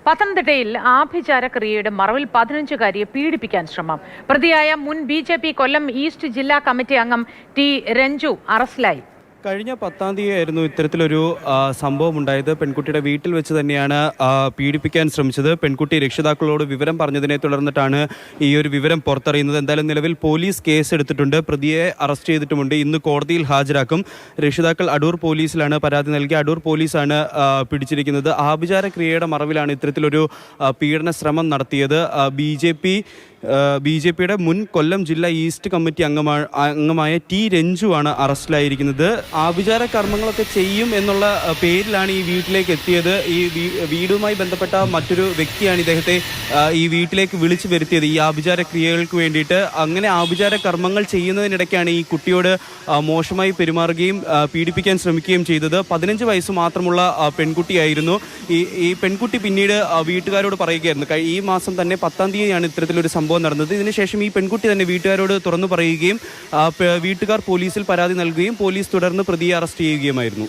പത്തനംതിട്ടയിൽ ആഭിചാരക്രിയയുടെ മറവിൽ 15-കാരിയെ പീഡിപ്പിക്കാൻ ശ്രമം. പ്രതിയായ മുൻ BJP കൊല്ലം ഈസ്റ്റ് ജില്ലാ കമ്മിറ്റി അംഗം ടി രഞ്ജു അറസ്റ്റിലായി. കഴിഞ്ഞ 10-ാം തീയതിയായിരുന്നു ഇത്തരത്തിലൊരു സംഭവം ഉണ്ടായത്. പെൺകുട്ടിയുടെ വീട്ടിൽ വെച്ച് തന്നെയാണ് പീഡിപ്പിക്കാൻ ശ്രമിച്ചത്. പെൺകുട്ടി രക്ഷിതാക്കളോട് വിവരം പറഞ്ഞതിനെ തുടർന്നിട്ടാണ് ഈ ഒരു വിവരം പുറത്തറിയുന്നത്. എന്തായാലും നിലവിൽ പോലീസ് കേസ് എടുത്തിട്ടുണ്ട്, പ്രതിയെ അറസ്റ്റ് ചെയ്തിട്ടുമുണ്ട്. ഇന്ന് കോടതിയിൽ ഹാജരാക്കും. രക്ഷിതാക്കൾ അടൂർ പോലീസിലാണ് പരാതി നൽകി. അടൂർ പോലീസാണ് പിടിച്ചിരിക്കുന്നത്. ആഭിചാരക്രിയയുടെ മറവിലാണ് ഇത്തരത്തിലൊരു പീഡന ശ്രമം നടത്തിയത്. BJPയുടെ മുൻ കൊല്ലം ജില്ലാ ഈസ്റ്റ് കമ്മിറ്റി അംഗമായ ടി രഞ്ജു ആണ് അറസ്റ്റിലായിരിക്കുന്നത്. ആഭിചാര കർമ്മങ്ങളൊക്കെ ചെയ്യും എന്നുള്ള പേരിലാണ് ഈ വീട്ടിലേക്ക് എത്തിയത്. ഈ വീടുമായി ബന്ധപ്പെട്ട മറ്റൊരു വ്യക്തിയാണ് ഇദ്ദേഹത്തെ ഈ വീട്ടിലേക്ക് വിളിച്ചു വരുത്തിയത് ഈ ആഭിചാര ക്രിയകൾക്ക് വേണ്ടിയിട്ട്. അങ്ങനെ ആഭിചാര കർമ്മങ്ങൾ ചെയ്യുന്നതിനിടയ്ക്കാണ് ഈ കുട്ടിയോട് മോശമായി പെരുമാറുകയും പീഡിപ്പിക്കാൻ ശ്രമിക്കുകയും ചെയ്തത്. 15 വയസ്സ് മാത്രമുള്ള പെൺകുട്ടിയായിരുന്നു. ഈ പെൺകുട്ടി പിന്നീട് വീട്ടുകാരോട് പറയുകയായിരുന്നു. ഈ മാസം തന്നെ 10-ാം തീയതിയാണ് ഇത്തരത്തിലൊരു സംഭവം നടന്നത്. ഇതിനുശേഷം ഈ പെൺകുട്ടി തന്നെ വീട്ടുകാരോട് തുറന്നു പറയുകയും വീട്ടുകാർ പോലീസിൽ പരാതി നൽകുകയും പോലീസ് തുടർന്ന് പ്രതിയെ അറസ്റ്റ് ചെയ്യുകയുമായിരുന്നു.